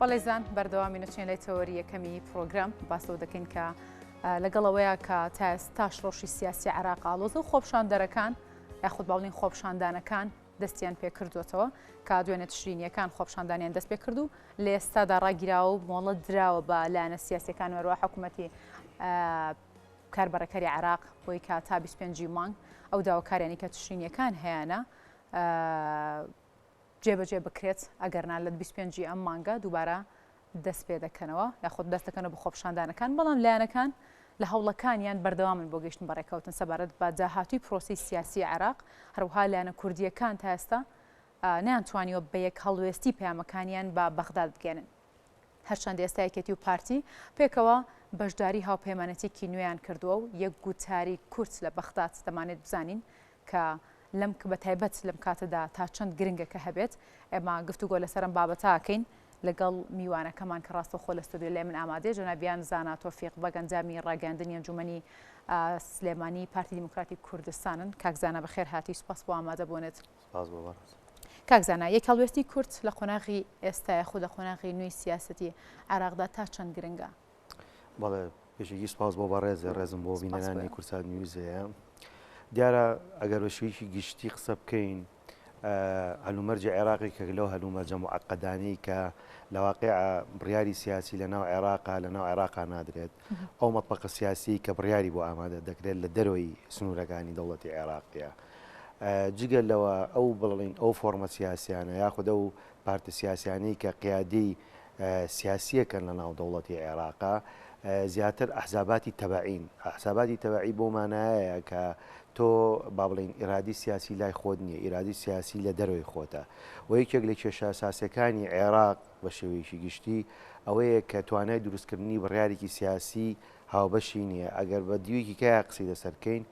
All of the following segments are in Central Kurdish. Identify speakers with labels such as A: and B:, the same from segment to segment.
A: بەڵێزان بەردەوامی نەچێن لای تەوەری یەکەمی پرۆگرام باستەوە دەکەین کە لەگەڵەوەیە کە تا ڕۆژی سیاسی عێراق ئاڵۆز و خۆپشاندەرەکان یاخود باڵین خۆپشاندانەکان دەستیان پێ کردوێتەوە کە دوێنێ تشرینیەکان خۆپشاندانیان دەست پێ کردو لە ئێستادا ڕاگیراوە و مۆڵەت درراوە بە لایەنە سیاسیەکان وەروە حکوومەتی کاربەرەکەری عێراق بۆی کە تا 25 مانگ ئەو داواکاریانی کە تشرینیەکان هەیەە جێبەجێ بکرێت ئەگەرنا لە 25 ئەم مانگە دووبارە دەست پێ دەکەنەوە یاخود دەست دەکەنەوە بە خۆپشاندانەکان بەڵام لایەنەکان لە هەوڵەکانیان بەردەوامن بۆ گەیشتن بەڕێکەوتن سەبارەت بە داهاتووی پرۆسی سیاسی عێراق هەروەها لایەنە کوردیەکان تا ئێستا نەیانتوانیوە بە یەک هەڵوێستی پەیامەکانیان بە بەغداد بگەێنن هەرچەند ئێستا یەکێتی و پارتی پێکەوە بەشداری هاوپەیمانەتێکی نوێیان کردووە و یەک گوتاری کورد لە بەغداد دەمانێت بزانین کە لەم بە تایبەت لەم کاتەدا تا چەند گرنگە کە هەبێت ئێمە گفتوگۆ لەسەرم بابەتاکەین لەگەڵ میوانەکەمان کە ڕاستە خۆ لە ستودیۆ لێ من ئامادەیە جەنابیان زانا تۆفیق بە گەنجامی ڕاگەاندنی ئەنجومەنی سلێمانی پارتی دیموکراتی کوردستانن کاکزانە بەخێر هاتی سوپاس بۆ ئامادە بوونێت کاکزانە یەک هەڵوێستی کورد لە قۆناغی ئێستای خود لە قۆناغی نوێی سیاسەتی عێراقدا تا چەند گرنگە
B: بەڵێ پێشێکی سپاس بۆ بەڕێزە ڕێزم بۆ بینەرانی کورسات نیوزەیە دیارە ئەگەر بە شوێکی گشتی قسە بکەین هەلومەرجە عێراقی کە لەو هەلومەرجە موعەقەدانەی کە لە واقع بڕیاری سیاسی لە ناو عێراقا لە ناو عێراقا نادرێت ئەو مەطبەقە سیاسی کە بڕیاری بۆ ئامادە دەکرێت لە دەرەوەی سنوورەکانی دەوڵەتی عێراقیە جگەل لەوە ئەو بڵین ئەو فۆرمە سیاسیانە یاخود ئەو پارتە سیاسیانەی کە قیادی سیاسیەکەن لە ناو دەوڵەتی عێراقا زیاتر ئەحزاباتی تەبعین ئەحزاباتی تەبعی بۆ مانایە کە تۆ با بڵین ئیرادی سیاسی لای خۆت نییە ئیرادی سیاسی لە دەروی خۆتە و یەکێک لە کێشە ئاساسیەکانی عێراق بە شێوەیەکی گشتی ئەوەیە کە توانای دروستکردنی بڕیارێکی سیاسی هاوبەشی نییە ئەگەر بە دیوێکی کای قسەی لەسەرکەین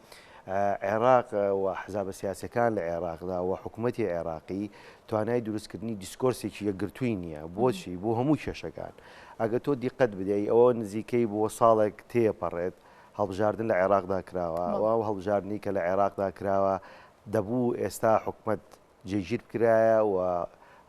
B: عێراق و حزابە سیاسەکان لە عێراقدا و حکوومەتی عێراقی توانای دروستکردنی دیسکۆرسێکی یەکگرتووی نییە بۆچی بۆ هەموو کێشەکان ئەگە تۆ دیقەت بدەی ئەوە نزیکەی بۆ ساڵێک تێپەڕێت هەڵبژاردن لە عێراقدا کراوە و هەڵبژاردننی کە لە عێراقدا کراوە دەبوو ئێستا حکوومەت جێگیر بکرایە و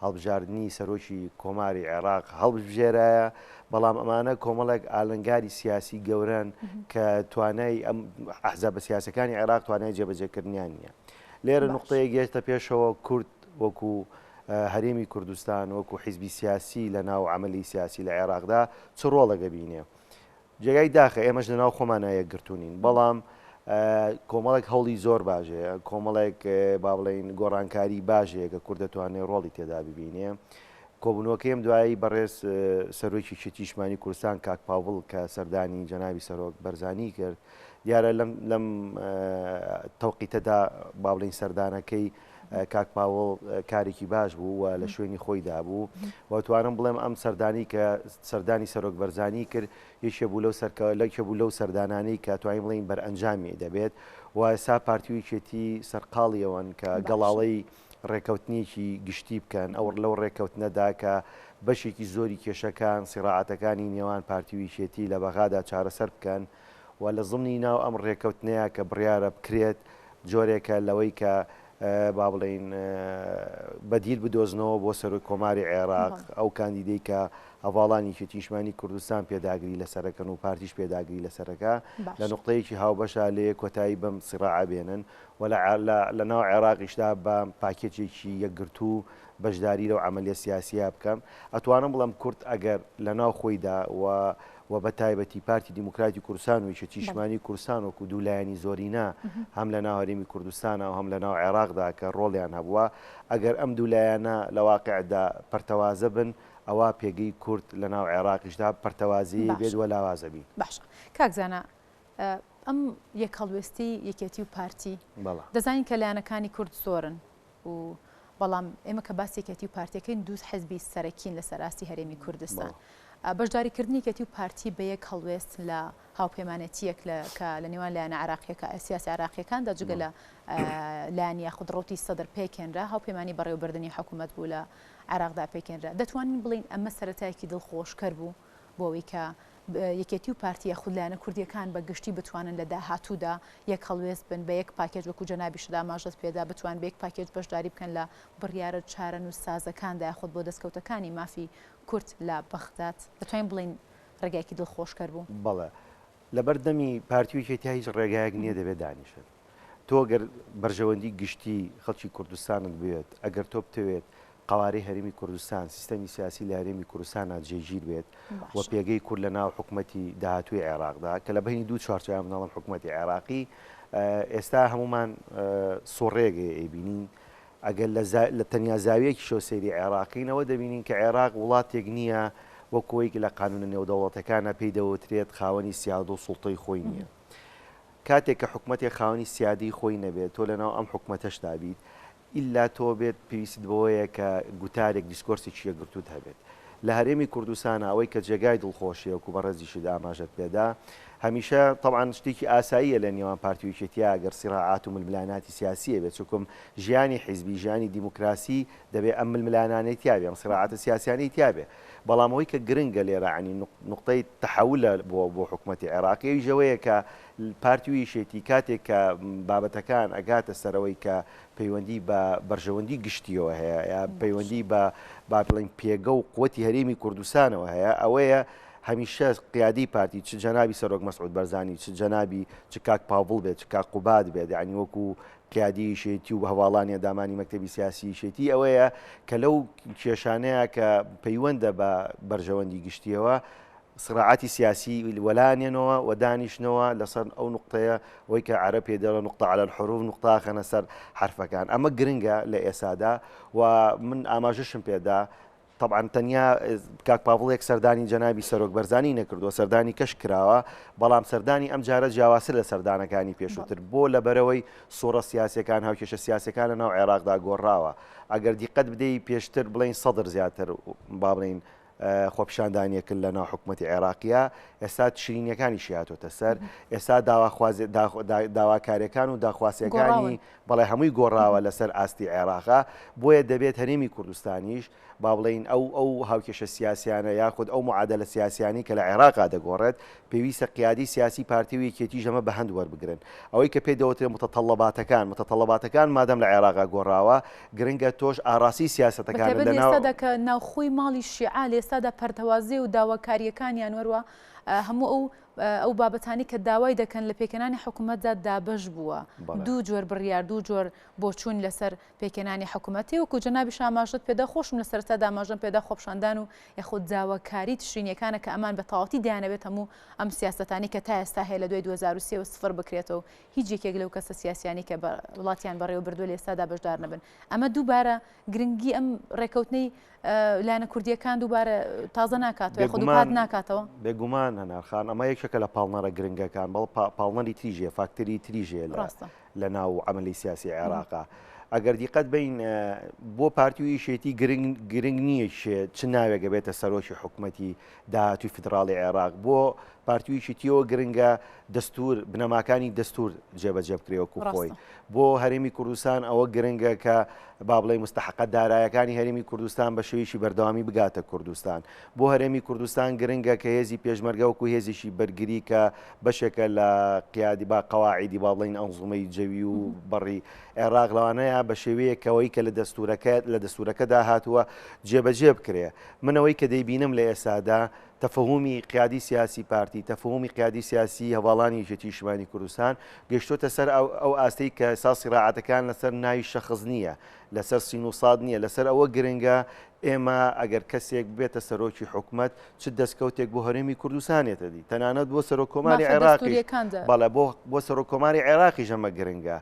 B: هەڵبژاردننی سەرۆکی کۆماری عێراق هەڵبژێرایە بەڵام ئەمانە کۆمەڵێک ئالنگاری سیاسی گەورن کە توانای ئەم ئەحزابە سیاسەکانی عێراق توانای جێبەجێکردنیان نییە لێرە نوقتەیە گەیشتە پێشەوە کورد وەکو هەرێمی کوردستان وەکو حیزبی سیاسی لە ناو عملی سیاسی لە عێراقدا چ ڕۆڵەگە بینێ جێگای داخە ئێمەش لە ناو خۆمانایە گرتوونین بەڵام کۆمەڵێک هەوڵی زۆر باشەیە کۆمەڵێک با بڵێن گۆڕانکاری باشەیە کە کورد دەتوانێت ڕۆڵی تێدا ببینێ کۆبوونەوەکەیم دوایی بەڕێز سەرۆکی شتیشمانی کوردستان کاک پاوڵ کە سەردانی جەنابی سەرۆک بەرزانی کرد دیارە لەم تەوقیتەدا با بڵێن سەردانەکەی کاک پاوڵ کارێکی باش بوو و لە شوێنی خۆیدا بوو وتوانم بڵێم ئەم سەردانی کە سەردانی سەرۆک بەرزانی کرد یەکێ بوو لەو سەردانانەی کە توانین بڵین بەرئەنجامی دەبێت و ئێستا پارتیویکێتی سەرقاڵیەوەن کە گەڵاڵەی ڕێکەوتنیەکی گشتی بکەن ئەو لەو ڕێکەوتنەدا کە بەشێکی زۆری کێشەکان سیڕاعەتەکانی نێوان پارتیویکێتی لە بەغادا چارەسەر بکەن و لە زمنی ناو ئەم ڕێکەوتنەیە کە بڕیارە بکرێت جۆرێکە لەوەی کە با بڵین بەدیر بدۆزنەوە بۆ سەرۆک کۆماری عێراق ئەو کاندیدەی کە هەواڵانی شتیشمانی کوردستان پێداگری لەسەرەکەن و پارتیش پێداگری لەسەرەکە لە نقطەیەکی هاوبەشە لێ کۆتایی بەم سیڕاع بێنن و لە ناو عێراقیشدا بە پاکێجێکی یەکگرتو بەشداری لەو عملیە سیاسیە بکەم ئەتوانم بڵم کورد ئەگەر لە ناو خۆیدا و بە تایبەتی پارتی دیموکراتی کوردستان و شتیشمانی کوردستان وەکو دوولایەنی زۆرینە هەم لە ناو هەرێمی کوردستانە و هەم لە ناو عێراقدا کە ڕۆڵیان هەبووە ئەگەر ئەم دوولایەنە لە واقعدا پەرتەوازە بن ئەوە پێگەی کورد لە ناو عێراقیشدا پەرتەوازی بێت و لاوازەبی
A: باشە کاکزانە ئەم یەک هەڵوێستی یەکێتی و پارتی دەزانین کە لایەنەکانی کورد زۆرن و بەڵام ئێمە کە باسێکێتی و پارتیەکەین دوو حیزبی سەرەکین لە سەراستی هەرێمی کوردستان بەشداریکردنی یەکێتی و پارتی بە یەک هەڵوێست لە هاوپەیمانەتیەک کە لە نێوان لایەنە عێراقیەکە سیاسی عێراقیەکاندا جگە لە لایەنە یاخودڕۆتی سەدر پێکێنرا هاوپەیمانی بەڕێوەبردننی حکوومەت بوو لە عێراقدا پێکێنرا دەتوانین بڵین ئەمە سەرەتایەکی دڵخۆشکەر بوو بۆ ئەوەی کە یەکێتی و پارتیە خودلایەنە کوردیەکان بە گشتی بتوانن لە داهاتوودا یەک هەڵوێست بن بە یەک پاکێج وەکو جەنابی شدا ماژەست پێدا بتوان بە یەک پاکێج بەشداری بکەن لە بڕیارە چارەن و سازەکاندا یاخود بۆ دەستکەوتەکانی مافی کورد لە بەغداد دەتوانین بڵین ڕێگایەکی دڵخۆشکەر بوو.
B: بەڵێ لەبەر دەمی پارتی و یەکێتیا هیچ ڕێگایەک نییە دەبێت دانیشن. تۆ گەر بەرژەوەندی گشتی خەڵکی کوردستانت بێت ئەگەر تۆ بتەوێت قوارەی هەرێمی کوردستان سیستەمی سیاسی لە هەرێمی کوردستانە جێگیر بێت و پێگەی کورد لە ناو حکوومەتی داهاتووی عێراقدا کە لە بەینی دوو چوارچوان مناڵم حکوومەتی عێراقی ئێستا هەمومان سۆڕێگە ئەیبینین ئەگەر لە تەنیا زاویەکی شۆ سەیری عێراقینەوە دەبینین کە عێراق وڵاتێک نییە وەکۆیەکی لە قانونە نێودەوڵەتەکانە پێی دەوترێت خاوەنی سیادە و سوڵتەی خۆی نییە. کاتێک کە حکوومەتی خاوەنی سیادی خۆی نەبێت تۆ لەناو ئەم حکوومەتەشدا بیت ئیلا تۆ بێت پێویست بەوەیە کە گوتارێک دیسکۆرسێکی یەکگرتووت هەبێت. لە هەرێمی کوردستان ئەوەی کە جێگای دڵخۆشیە وەکو بەڕێزیشت ئاماژەت پێدا هەمیشە طبعاً شتێکی ئاساییە لە نێوان پارتی و یەکێتیا ئەگەر سیراعات و ململاناتی سیاسیە بێت چونکم ژیانی حیزبی ژیانی دیموکراسی دەبێت ئەم ململانانەی تیابێ ئەم سیراعاتە سیاسیانەی تیابێ بەڵام ئەوەی کە گرنگە لێرە عنی نقطەی تەحولە بۆ حکوومەتی عێراقی ژەوەیە کە پارتی و یەکێتی کاتێک کە بابەتەکان ئەگاتە سەرەوەی کە پەیوەندی بە بەرژەوەندی گشتیەوە هەیە یا پەیوەندی بە با بڵین پێگە و قوەتی هەرێمی کوردستانەوە هەیە ئەوەیە هەمیشە قیادی پارتی چ جەنابی سەرۆک مەسعود بەرزانی چ جەنابی چ کاک پاوڵ بێت چ کاک قوباد بێت یعنی وەکو قیادی شێتی و هەواڵانی دامانی مەکتەبی سیاسی شێتی ئەوەیە کە لەو کێشانەیە کە پەیوەندە بە بەرژەوەندی گشتیەوە سراعاتی سیاسی وەلانێنەوە و دانیشتنەوە لەسەر ئەو نقطەیە وەی کە عەرە پێ دەڵێن نقطە عەلە الحروف نقطە خەنە سەر حرفەکان ئەمە گرنگە لە ئێسادا و من ئاماژەشم پێدا طبعا تەنیا کاک پاوڵێک سەردانی جەنابی سەرۆک بەرزانی نەکردووە سەردانی کەش کراوە بەڵام سەردانی ئەم جارە جیاواسە لە سەردانەکانی پێشووتر بۆ لەبەرەوەی سوورە سیاسەکان هاوکێشە سیاسەکان لە ناو عێراقدا گۆڕاوە ئەگەر دیقەت بدەی پێشتر بڵین سەدر زیاتر با بڵین خۆپیشاندانیەکرد لە ناو حکوومەتی عێراقیە ئێستا شیرینیەکانی شیاتۆتە سەر ئێستا داواکاریەکان و داخواسیەکانی بەڵێ هەمووی گۆڕاوە لەسەر ئاستی عێراقا بۆیە دەبێت هەرێمی کوردستانیش با بڵین ئەو هاوکێشە سیاسیانە یاخود ئەو معادلە سیاسیانی کە لە عێراقا دەگۆڕێت پێویستە قیادی سیاسی پارتی و یەکێتی ژەمە بە هەند وەربگرن ئەوەی کە پێی دەوترێت متەطەڵەباتەکان مادەم لە عێراقا گۆڕاوە گرنگە تۆش ئاراسی سیاسەتەکان
A: لەناو کە ناوخۆی ماڵی شیعە لێستادا پەرتەوازی و داواکاریەکانیان وەروە هەموو ئەو بابەتانی کە داوای دەکەن لە پێکەنانی حکوومەتدا دابش بووە دوو جۆر بڕیار دوو جۆر بۆچوون لەسەر پێکەنانی حکوومەتی وەکو جەنابی شاماژت پێدا خۆشم لە سەرەتا داماژەم پێدا خۆپشاندان و یاخود داواکاری تشرینیەکانە کە ئەمان بە تەواوەتی دایانەبێت هەموو ئەم سیاسەتانی کە تا ئێستا هەیە لە دوای 2023 سفر بکرێتەوە هیچ یەکێک لەو کەسە سیاسیانی کە وڵاتیان بەڕێوە بردووە لە ئێستادا بەشدار نەبن ئەمە دووبارە گرنگی ئەم ڕێکەوتنەی لایەنە کوردیەکان دووبارە تازە ناکاتەوە خودوپات ناکاتەوە
B: بێگومان هەنارخان ئەمە یەکێکە لە پاڵنەرە گرنگەکان بەڵ پاڵنەری تریژێ فاکتەری تریژێ لە ناو عەمەلی سیاسی عێراقا ئەگەر دیقەت بین بۆ پارتی و یەکێتی گرنگ نییە چ ناوێک بێتە سەرۆکی حکوومەتی داهاتووی فدراڵی عێراق بۆ پارتی و یەکێتیەوە گرنگە دەستور بنەماکانی دەستور جێبەجێ بکرێوەکو خۆی بۆ هەرێمی کوردستان ئەوە گرنگە کە با بڵێ مستحقە دارایەکانی هەرێمی کوردستان بە شێوەیەکی بەردەوامی بگاتە کوردستان بۆ هەرێمی کوردستان گرنگە کە هێزی پێشمەرگە وەکو هێزیشی بەرگری کە بەشێکە لە قیادی با قەواعیدی با بڵین ئەنزومەی جەوی و بەڕی عێراق لەوانەیە بە شێوەیەکەوەی کە لە دەستورەکەدا هاتووە جێبەجێ بکرێ منەوەی کە دەیبینم لە ئێسادا تەفەهومی قیادی سیاسی پارتی تەفەهومی قیادی سیاسی هەواڵانی یەکێتی شمالی کوردستان گەشتۆتە سەر ئەو ئاستەی کە ئێساس سیراعەتەکان لەسەر ناوی شەخص نییە لەسەر سین و ساد نییە لەسەر ئەوە گرنگە ئێمە ئەگەر کەسێک بێتە سەرۆکی حکوومەت چ دەستکەوتێک بۆ هەرێمی کوردستانێتە دی تەنانەت بۆ سەرۆکۆماری عێراقی بەڵێ بۆ سەرۆکۆماری عێراقی ژەمە گرنگە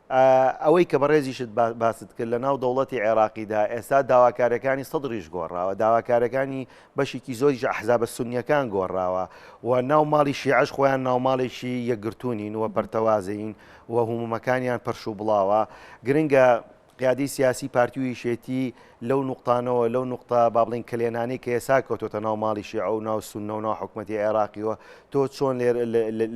B: ئەوەی کە بەڕێزیشت باست کرد لە ناو دەوڵەتی عێراقیدا ئێستا داواکارەکانی سەدریش گۆڕاوە داواکارەکانی بەشێکی زۆری ئەحزابە سونیەکان گۆڕاوە و ناو ماڵی شیعەش خۆیان ناو ماڵێکی یەکگرتوونین وە پەرتەوازین و هومومەکانیان پەرش و بڵاوە گرنگە قیادی سیاسی پارتی و یەکێتی لەو نقطانەوە لەو نقطە با بڵین کلێنانی کە ئێستا کەوتۆتە ناو ماڵی شیعە و ناو سونە و ناو حکوومەتی عێراقیەوە تۆ چۆن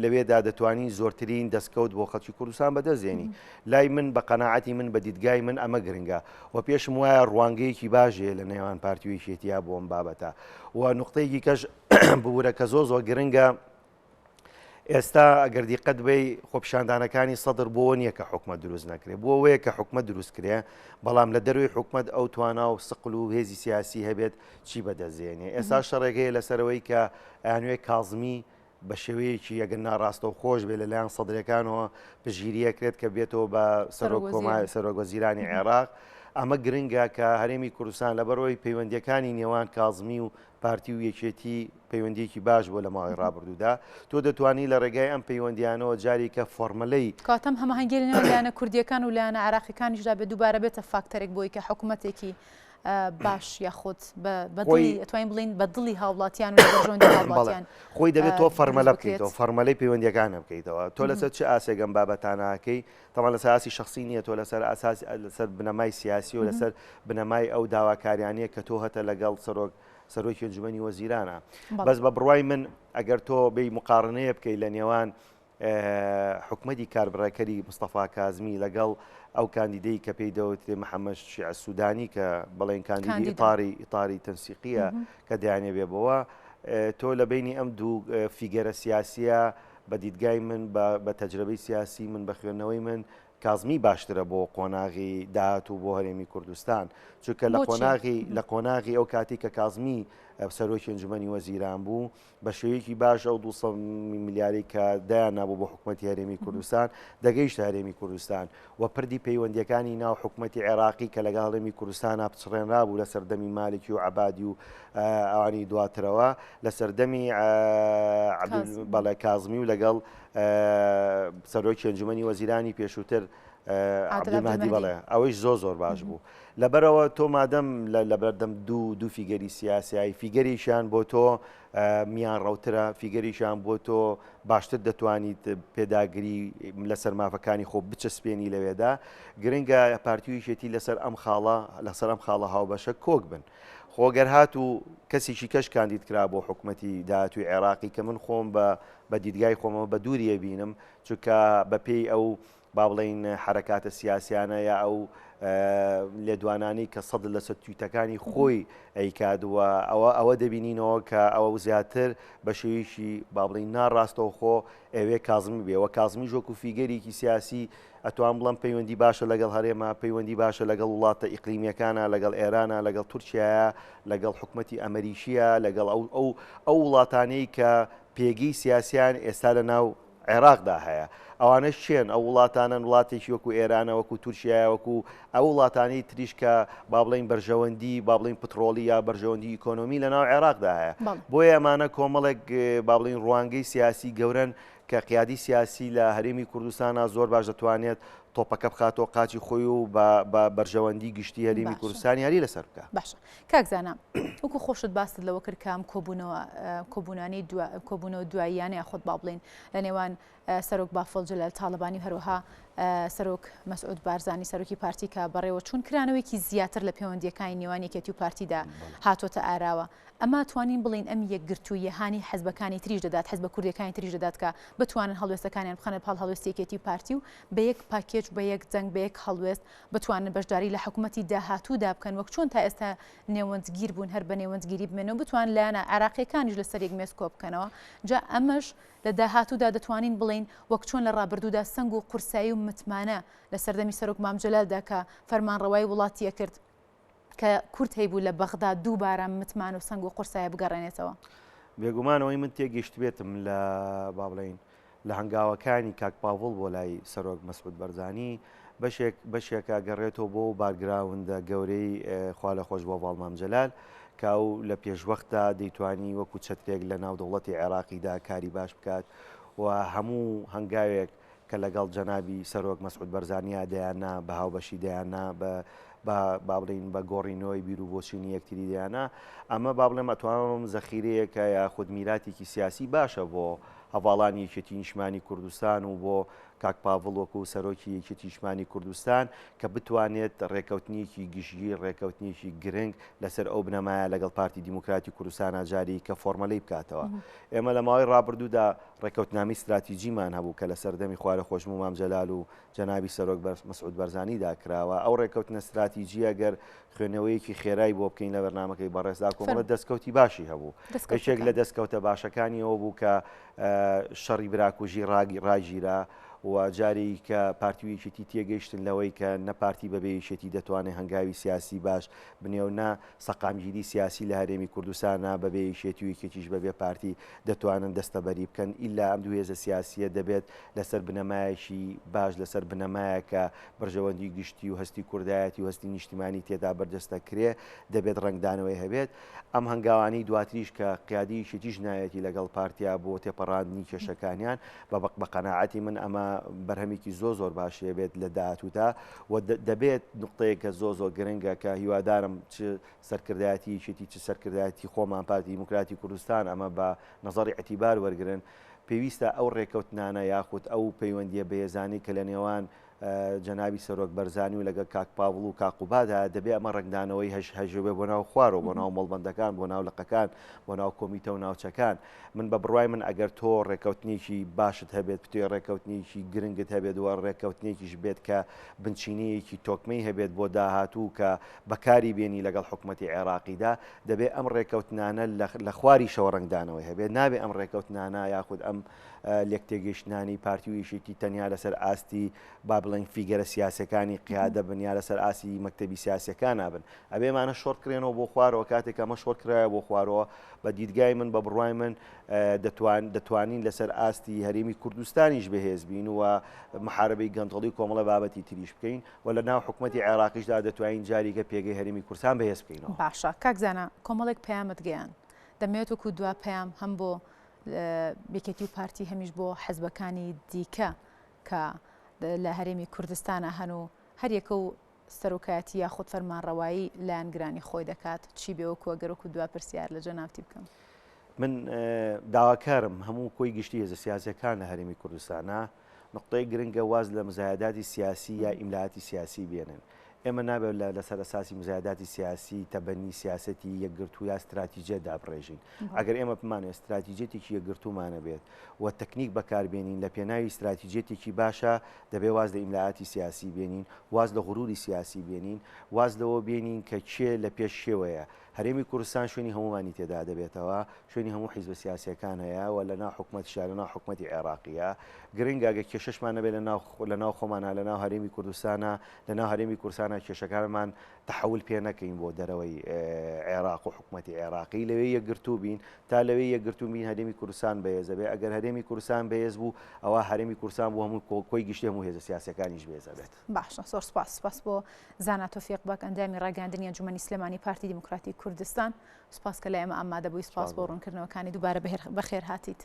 B: لەوێدا دەتوانین زۆرترین دەستکەوت بۆ خەڵکی کوردستان بەدەستێنی لای من بە قەناعەتی من بە دیدگای من ئەمە گرنگە و پێشم وایە ڕوانگەیەکی باشێ لە نێوان پارتی و یەکێتیە بۆ ئەم بابەتە و نقطەیەکی کەش ببوورە کە زۆ گرنگە ئێستا ئەگەر دیقەت بێ خۆپیشاندانەکانی سەدر بۆ نییە کە حکومەت دروست نەکرێ بۆ وەیە کە حکومەت دروست کرێ بەڵام لە دەروی حکومەت ئەو توانا و سقل و هێزی سیاسی هەبێت چی بەدەزێنێ ئێستا شەڕێگەیە لەسەرەوەی کە ئەنوێ کازمی بە شێوەیەکی ئەگەر ناڕاستە و خۆش بێ لەلایەن سەدرەکانەوە پژگیریەکرێت کە بێتەوە بە سەرۆکوەزیرانی عێراق ئەمە گرنگە کە هەرێمی کوردستان لەبەرەوەی پەیوەندیەکانی نێوان کازمی و پارتی و یەکێتی پەیوەندیەکی باش بۆ لە ماوەی ڕابردوودا تۆ دەتوانی لە ڕێگای ئەم پەیوەندیانەوە جاری کە فۆرمەلەی
A: کاتەم هەماهەنگێ لایەنە کوردیەکان و لایەنە عێراقیەکانیشدا بێ دووبارە بێتە فاکتەرێک بۆی کە حکوومەتێکی باش یاخود توانین بڵین بە دڵی هاوڵاتیان و ژۆندی هاوڵاتیان
B: خۆی دەبێت تۆ فەرمەلە بکەیتەوە فەرمەلەی پەیوەندیەکانە بکەیتەوە تۆ لەسەر چه ئاسێگەم بابەتانەکەی تەمان لەسەر ئاسی شخصی نییە تۆ لەسەر بنەمای سیاسی و لەسەر بنەمای ئەو داواکاریانەیە کە تۆ هەتە لەگەڵ سەرۆکی ئەنجومەنی وەزیرانە بەس بە بڕوای من ئەگەر تۆ بێ مقارنەیە بکەی لە نێوان حکومەتی کاربڕاکەری مستەفا کازمی لەگەڵ ئەو کاندیدەی کە پێی دەوتێ محەممەد شیع سوودانی کە بەڵێن کاندیدی ئیطاری تەنسیقیە کە دایانێ بێبەوە تۆ لە بینی ئەم دوو فیگەرە سیاسیە بە دیدگای من بە تەجربەی سیاسی من بە خوێندنەوەی من کازمی باشترە بۆ قۆناغی داهات و بۆ هەرێمی کوردستان چونکە لە قۆناغی ئەو کاتی کە کازمی سەرۆکی ئەنجومەنی وەزیران بوو بە شێوەیەکی باش ئەو 200 میلیاری کە دایان نابوو بۆ حکوومەتی هەرێمی کوردستان دەگەیشتە هەرێمی کوردستان و پردی پەیوەندیەکانی ناو حکوومەتی عێراقی کە لەگەڵ هەرێمی کوردستان بچڕێنرا بوو لە سەردەمی مالکی و عەبادی و ئەوانی دواترەوە لە سەردەمی بەڵێ کازمی و لەگەڵ سەرۆکی ئەنجومەنی وەزیرانی پێشووتر عەبدولمەهدی بەڵێ ئەوەیش زۆر باش بوو لەبەرەوە تۆ مادەم لە بەردەم دوو فیگەری سیاسایی فیگەریشان بۆ تۆ میان ڕەوترە فیگەریشان بۆ تۆ باشتر دەتوانیت پێداگری لەسەر مافەکانی خۆ بچەسپێنی لەوێدا گرنگە پارتیویشێتی لەسەر ئەم خاڵە هاوبەشە کۆک بن خۆگەر هات و کەسێکی کەش کاندید کرا بۆ حکوومەتی داهاتووی عێراقی کە من خۆم بە دیدگای خۆمەوە بە دووریە بینم چونکە بەپێی ئەو با بڵین حرکاتە سیاسیانە یا ئەو لێدوانانی کە سەد لەسەر تویتەکانی خۆی ئەیکادووە ئەوە دەبینینەوە کە ئەوە زیاتر بە شێویشی با بڵین ناڕاستەوە خۆ ئەوێ کازمی بێەوە کازمی ژۆک و فیگەرێکی سیاسی ئەتوان بڵم پەیوەندی باشە لەگەڵ هەرێمە پەیوەندی باشە لەگەڵ وڵاتە ئیقلیمیەکانە لەگەڵ ئێرانە لەگەڵ تورکیایە لەگەڵ حکوومەتی ئەمریکیە لەگەڵ ئەو وڵاتانەی کە پێگەی سیاسیان ئێستا لە ناو عێراقدا هەیە ئەوانە چێن ئەو وڵاتانن وڵاتێکی وەکو ئێرانە وەکو تورکیایە وەکو ئەو وڵاتانی تریش کە با بڵین بەرژەوەندی با بڵین پترۆلی یا بەرژەوەندی ئیکۆنۆمی لە ناو عێراقدا هەیە بۆیە ئەمانە کۆمەڵێک با بڵین ڕوانگەی سیاسی گەورن کە قیادی سیاسی لە هەرێمی کوردستانە زۆر باش دەتوانێت تۆپەکە بخاتەوە قاچی خۆی و بە بەرژەوەندی گشتی هەرێمی کوردستانی هەری لەسەر بکە
A: باشە کاکزانە وەکو خۆشت باست لەوە کرد کام کۆبوونانی کۆبوونەوە دواییانەیە خۆت با بڵین لە نێوان سەرۆک بافڵ جەلال تاڵبانی هەروەها سەرۆک مەسعود بارزانی سەرۆکی پارتی کە بەڕێوە چوون کرانەوەیکی زیاتر لە پەیوەندیەکانی نێوان یەکێتی و پارتیدا هاتوۆتە ئاراوە ئەمە توانین بڵین ئەم یەکگرتوویە هانی حەزبەکانی تریش دەدات حەزبە کوردەکانی تریش دەدات کە بتوانن هەڵوێستەکانیان بخەنە پاڵ هەڵوێستێکێتی پارتی و بە یەک پاکێج بە یەک جەنگ بە یەک هەڵوێست بتوانن بەشداری لە حکوومەتی داهاتوودا بکەن وەک چۆن تا ئێستا نێوەندگیر بوون هەر بە نێوەندگیری بمێنەوە بتوان لایەنە عێراقیەکانیش لەسەر یەک مێز کۆ بکەنەوە جا ئەمەش لە داهاتوودا دەتوانین بڵین وەک چۆن لە ڕابردوودا سنگ و قورسایی و متمانە لە سەردەمی سەرۆک مام جەلالدا کە فەرمانڕەوایی وڵاتیە کرد کە کورت هەیبوو لە بەغدا دووبارە متمان و سنگ و قورسایە بگەڕێنێتەوە
B: بێگومانەوەی من تێگەشت بێتم لە با بڵین لە هەنگاوەکانی کاک پاڤڵ بۆ لای سەرۆک مەسعود بەرزانی بەشێکە گەڕێتەوە بۆ بارگراوندە گەورەی خوا لە خۆش بۆ باڵ مام جەلال کە ئەو لە پێشوەختدا دەیتوانی وەکو چەترێک لە ناو دەوڵەتی عێراقیدا کاری باش بکات و هەموو هەنگاوێک کە لەگەڵ جەنابی سەرۆک مەسعود بەرزانیە دەیاننا بە هاوبەشی دەیاننا با بڵین بە گۆڕینەوەی بیر و بۆچینی یەکتری دەیانە ئەمە با بڵێم ئەتوانم زەخیرەیەکە یا خودمیراتێکی سیاسی باشە بۆ هەواڵانی یەکێتی نیشتمانی کوردستان و بۆ کاک پاڤڵ وەکو سەرۆکی یەکێتیشمانی کوردستان کە بتوانێت ڕێکەوتنیەکی گشتگیر ڕێکەوتنیەکی گرنگ لەسەر ئەو بنەمایە لەگەڵ پارتی دیموکراتی کوردستان جاری کە فۆرمەلەی بکاتەوە. ئێمە لە ماوەی ڕابردوودا ڕێکەوتنامی استراتیجیمان هەبوو کە لە سەردەمی خوارە خۆشم و مام جەلال و جەنابی سەرۆک مەسعود بەرزانیدا کراوە. ئەو ڕێکەوتنە استراتیجی ئەگەر خوێنەوەیەکی خێرایی بۆ بکەین لە بەرنامەکەی بەڕێزدا کۆمەڵە دەستکەوتی باشی هەبوو. یەکێک لە دەستکەوتە باشەکانی ئەوە بوو کە شەڕی براکوژی ڕاگیرا و جاری کە پارتیویەکێتی تێگەیشتن لەوەی کە نەپارتی بەبێیشێتی دەتوانێت هەنگاوی سیاسی باش بنێونا سەقامگیری سیاسی لە هەرێمی کوردستانە بەبێیشێتی و یەکێکیش بەبێ پارتی دەتوانن دەستەبەری بکەن ئیلا ئەم دوو هێزە سیاسیە دەبێت لەسەر بنەمایەکی باش لەسەر بنەمایەکە بەرژەوەندی گشتی و هەستی کوردایەتی و هەستی نیشتیمانی تێدا بەردەستەکرێ دەبێت ڕنگدانەوەی هەبێت. ئەم هەنگاوانی دواتریش کە قیادیشێتیش نایەتی لەگەڵ پارتیا بۆ تێپەڕاندنی کێشەکانیان بە قەناعەتی من ئەمە بەرهەمێکی زۆر باشیە بێت لە داهاتوودا و دەبێت نقطەیە کە زۆر گرنگە کە هیوادارم چ سەرکردایەتی یەکێتی چ سەرکردایەتی خۆمان پارتی دیموکراتی کوردستان ئەمە بە نەزەری ئەتیبار وەرگرن. پێویستە ئەو ڕێکەوتنانە یاخود ئەو پەیوەندیە بەهێزانی کە لە نێوان جەنابی سەرۆک بەرزانی و لەگەڵ کاک پاڤڵ و کاقوبادا دەبێت ئەمە ڕنگدانەوەی هەژێبێ بۆ ناو خوارەوە بۆ ناو مەڵبەندەکان بۆ ناو لقەکان بۆ ناو کۆمیتە و ناوچەکان. من بە بڕوای من ئەگەر تۆ ڕێکەوتنیێکی باشت هەبێت پتێ ڕێکەوتنیێکی گرنگت هەبێت وە ڕێکەوتنیێکیش بێت کە بنچینەیەکی تۆکمەی هەبێت بۆ داهاتوو کە بەکاری بێنی لەگەڵ حکوومەتی عێراقیدا دەبێت ئەم ڕێکەوتنانە لە خواریشەوە ڕنگدانەوەی هەبێت نابێت ئەم ڕێکەوتنانە یاخود ئەم لێک تێگەیشتنانی پارتیویشێتی تەنیا لەسەر ئاستی با بڵێن فیگەرە سیاسەکانی قیادە بن یا لەسەر ئاسی مەکتەبی سیاسەکان نابن ئەبێمانە شۆڕکرێنەوە بۆ خوارەوە کاتێک ئەمە شۆڕکرایە بۆ خوارەوە بە دیدگای من بە بڕوای من دەتوانین لەسەر ئاستی هەرێمی کوردستانیش بەهێز بین و محاربەی گەندەڵی کۆمەڵە بابەتی تریش بکەین و لە ناو حکوومەتی عێراقیشدا دەتوانین جاریکە پێگەی هەرێمی کوردستان بەهێز بکەینەوە.
A: باشە کاکزانە کۆمەڵێک پەیامت گەیان دەمەوێت وەکو دوا پەیام هەم بۆ بێکێتی و پارتی هەمیش بۆ حەزبەکانی دیکە کە لە هەرێمی کوردستانە هەن و هەریەکە و سەرۆکایەتی یاخود فەرمانڕەوایی لایەنگرانی خۆی دەکات چی بێ وەکو ئەگەرەکو دوا پرسیار لە جەنابتی بکەم.
B: من داواکارم هەموو کۆی گشتی هێزە سیاسەکان لە هەرێمی کوردستانە نقطەی گرنگە واز لە مزایداتی سیاسی یا ئیملاتی سیاسی بێنن. ئێمە نابێت لەسەر ئەساسی مزایداتی سیاسی تەبەنی سیاسەتی یەکگرتوو یا استراتیجیە دابڕێژین. ئەگەر ئێمە بمانێت استراتیجێتێکی یەکگرتومانە بێت و تەکنیک بەکاربێنین لە پێناوی استراتیجێتێکی باشە دەبێت واز لە ئیملاتی سیاسی بێنین واز لە غروری سیاسی بێنین واز لەوە بێنین کە چێ لە پێش شێوەیە. هەرێمی کوردستان شوێنی هەمومانی تێدا دەبێتەوە شوێنی هەموو حیزب سیاسیەکان هەیە و لە ناو حکوومەتیشا لە ناو حکوومەتی عێراقیە گرنگاگە کێشەشمانە بێت لە ناو خۆمانە لە ناو هەرێمی کوردستانە لە ناو هەرێمی کوردستانە کێشەکانمان تحول پێ نەکەین بۆ دەرەوەی عێراق و حکوومەتی عێراقی لەوێ یەکگرتوو بین تا لەوێ یەکگرتوو بین هەرێمی کوردستان بەهێزە بێت. ئەگەر هەرێمی کوردستان بەهێز بوو ئەوە هەرێمی کوردستان بۆ هەموو کۆی گشتی هەموو هێزە سیاسەکانیش بەهێزە بێت.
A: باشە زۆر سپاس بۆ زانا تۆفیق بەک ئەندامی ڕاگەاندنی ئەنجومەنی سلێمانی پارتی دیموکراتی کوردستان. سپاس کە لە ئێمە ئامادە بووی سپاس بۆ ڕوونکردنەوەکانی دووبارە بەخێر هاتیت.